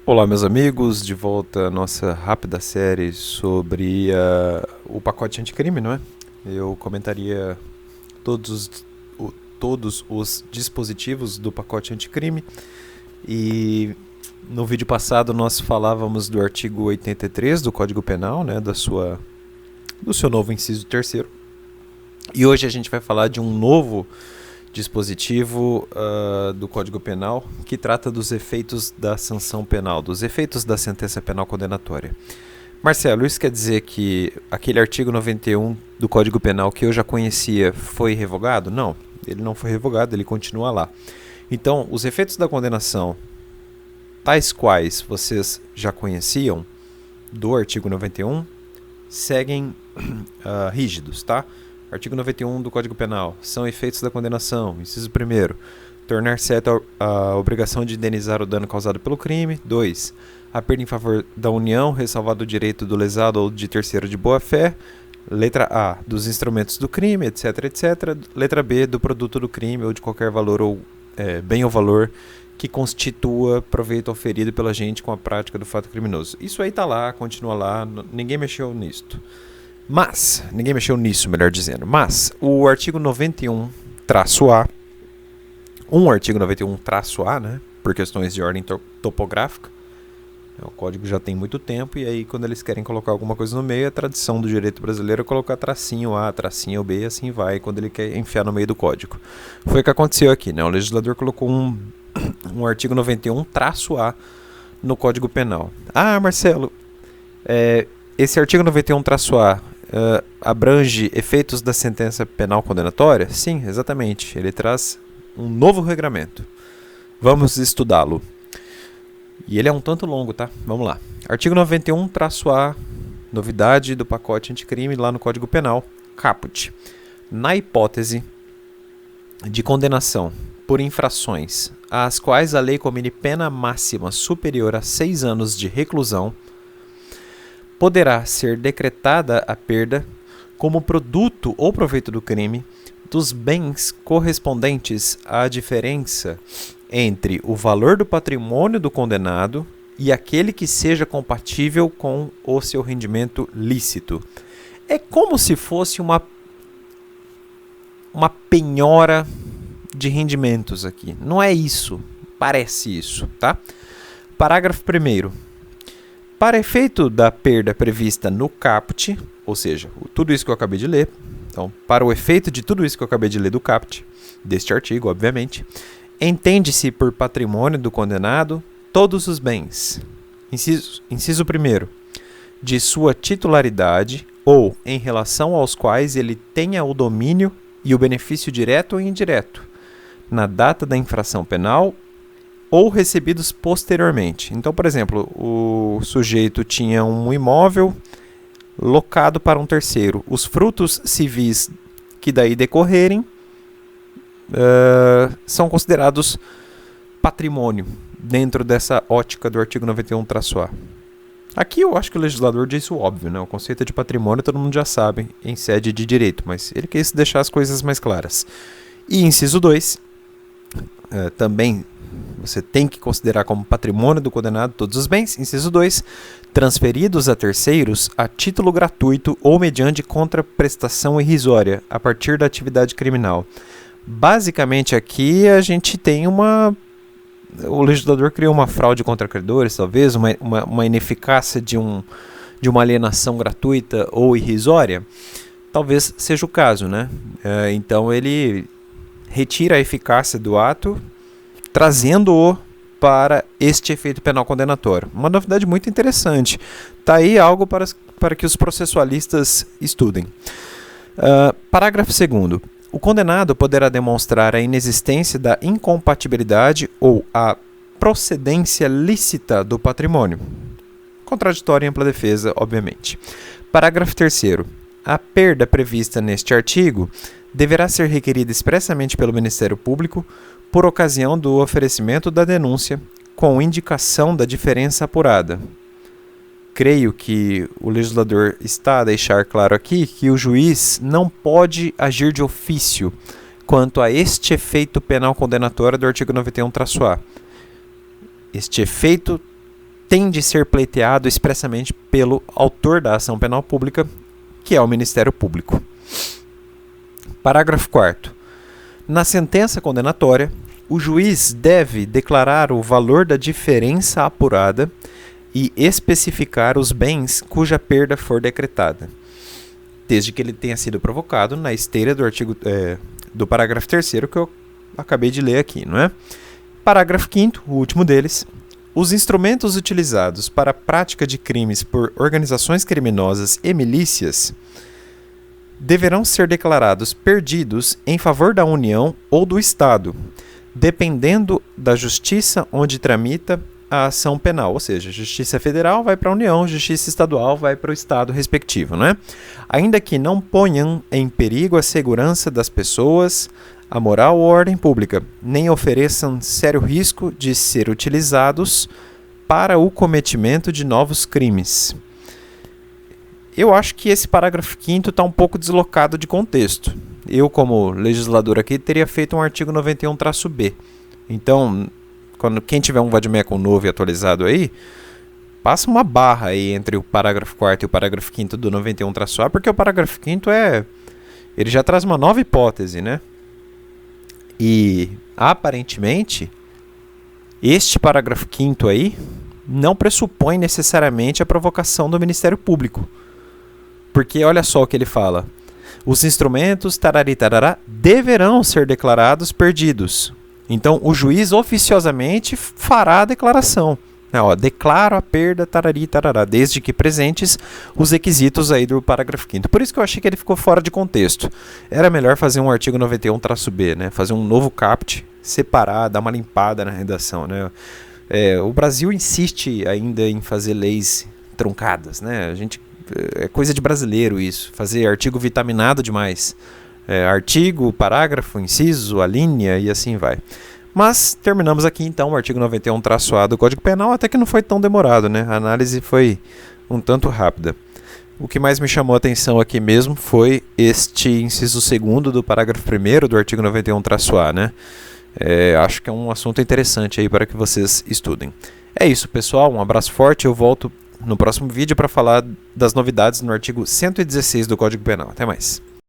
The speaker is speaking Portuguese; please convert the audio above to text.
Olá, meus amigos, de volta à nossa rápida série sobre o pacote anticrime, não é? Eu comentaria todos os, todos os dispositivos do pacote anticrime e no vídeo passado nós falávamos do artigo 83 do Código Penal, né, do seu novo inciso terceiro. E hoje a gente vai falar de um novo dispositivo do Código Penal que trata dos efeitos da sanção penal, dos efeitos da sentença penal condenatória. Marcelo, isso quer dizer que aquele artigo 91 do Código Penal que eu já conhecia foi revogado? Não, ele não foi revogado, ele continua lá. Então, os efeitos da condenação, tais quais vocês já conheciam do artigo 91, seguem rígidos, tá? Artigo 91 do Código Penal. São efeitos da condenação. Inciso 1º. Tornar certa a obrigação de indenizar o dano causado pelo crime. 2. A perda em favor da União, ressalvado o direito do lesado ou de terceiro de boa-fé. Letra A. Dos instrumentos do crime, etc, etc. Letra B. Do produto do crime ou de qualquer valor ou bem ou valor que constitua proveito oferido pela gente com a prática do fato criminoso. Isso aí tá lá, continua lá, ninguém mexeu nisto. Mas, ninguém mexeu nisso, melhor dizendo, mas o artigo 91-A, artigo 91-A, né, por questões de ordem topográfica, o código já tem muito tempo, e aí quando eles querem colocar alguma coisa no meio, a tradição do direito brasileiro é colocar tracinho A, tracinho B, assim vai, quando ele quer enfiar no meio do código. Foi o que aconteceu aqui, né, o legislador colocou um artigo 91-A no Código Penal. Ah, Marcelo, esse artigo 91-A abrange efeitos da sentença penal condenatória? Sim, exatamente. Ele traz um novo regramento. Vamos estudá-lo. E ele é um tanto longo, tá? Vamos lá. Artigo 91-A, novidade do pacote anticrime lá no Código Penal, caput. Na hipótese de condenação por infrações às quais a lei comine pena máxima superior a 6 anos de reclusão, poderá ser decretada a perda, como produto ou proveito do crime, dos bens correspondentes à diferença entre o valor do patrimônio do condenado e aquele que seja compatível com o seu rendimento lícito. É como se fosse uma penhora de rendimentos aqui. Não é isso, parece isso, tá? Parágrafo 1º. Para efeito da perda prevista no caput, ou seja, tudo isso que eu acabei de ler, então, para o efeito de tudo isso que eu acabei de ler do caput, deste artigo, obviamente, entende-se por patrimônio do condenado todos os bens, inciso 1º, de sua titularidade ou em relação aos quais ele tenha o domínio e o benefício direto ou indireto, na data da infração penal ou recebidos posteriormente. Então, por exemplo, o sujeito tinha um imóvel locado para um terceiro. Os frutos civis que daí decorrerem são considerados patrimônio dentro dessa ótica do artigo 91-A. Aqui eu acho que o legislador disse o óbvio, né? O conceito de patrimônio todo mundo já sabe em sede de direito, mas ele quis deixar as coisas mais claras. E inciso 2, também você tem que considerar como patrimônio do condenado todos os bens. Inciso 2, transferidos a terceiros a título gratuito ou mediante contraprestação irrisória a partir da atividade criminal. Basicamente aqui a gente tem o legislador criou uma fraude contra credores, talvez, uma ineficácia de uma alienação gratuita ou irrisória. Talvez seja o caso, né? Então ele retira a eficácia do ato, trazendo-o para este efeito penal condenatório. Uma novidade muito interessante. Está aí algo para que os processualistas estudem. Parágrafo 2º. O condenado poderá demonstrar a inexistência da incompatibilidade ou a procedência lícita do patrimônio. Contraditório e ampla defesa, obviamente. Parágrafo 3º. A perda prevista neste artigo deverá ser requerida expressamente pelo Ministério Público por ocasião do oferecimento da denúncia, com indicação da diferença apurada. Creio que o legislador está a deixar claro aqui que o juiz não pode agir de ofício quanto a este efeito penal condenatório do artigo 91-A. Este efeito tem de ser pleiteado expressamente pelo autor da ação penal pública, que é o Ministério Público. Parágrafo 4º. Na sentença condenatória, o juiz deve declarar o valor da diferença apurada e especificar os bens cuja perda for decretada, desde que ele tenha sido provocado na esteira do artigo do parágrafo 3º que eu acabei de ler aqui, não é? Parágrafo 5º, o último deles. Os instrumentos utilizados para a prática de crimes por organizações criminosas e milícias deverão ser declarados perdidos em favor da União ou do Estado, dependendo da justiça onde tramita a ação penal, ou seja, Justiça Federal vai para a União, Justiça Estadual vai para o Estado respectivo, né? Ainda que não ponham em perigo a segurança das pessoas, a moral ou a ordem pública, nem ofereçam sério risco de ser utilizados para o cometimento de novos crimes. Eu acho que esse parágrafo 5º está um pouco deslocado de contexto. Eu, como legislador aqui, teria feito um artigo 91-B. Então, quem tiver um vade-mecum novo e atualizado aí, passa uma barra aí entre o parágrafo 4º e o parágrafo 5º do 91-A, porque o parágrafo 5º ele já traz uma nova hipótese, né? E, aparentemente, este parágrafo 5º aí não pressupõe necessariamente a provocação do Ministério Público. Porque olha só o que ele fala. Os instrumentos tararitarará deverão ser declarados perdidos. Então, o juiz oficiosamente fará a declaração. Declaro a perda tararitarará, desde que presentes os requisitos aí do parágrafo 5º. Por isso que eu achei que ele ficou fora de contexto. Era melhor fazer um artigo 91-B, né? Fazer um novo caput, separar, dar uma limpada na redação, né? O Brasil insiste ainda em fazer leis truncadas, né? É coisa de brasileiro isso, fazer artigo vitaminado demais. Artigo, parágrafo, inciso, a linha e assim vai. Mas terminamos aqui então o artigo 91-A do Código Penal, até que não foi tão demorado, né? A análise foi um tanto rápida. O que mais me chamou a atenção aqui mesmo foi este inciso 2º do parágrafo 1º do artigo 91-A, né? Acho que é um assunto interessante aí para que vocês estudem. É isso, pessoal. Um abraço forte. Eu volto no próximo vídeo para falar das novidades no artigo 116 do Código Penal. Até mais.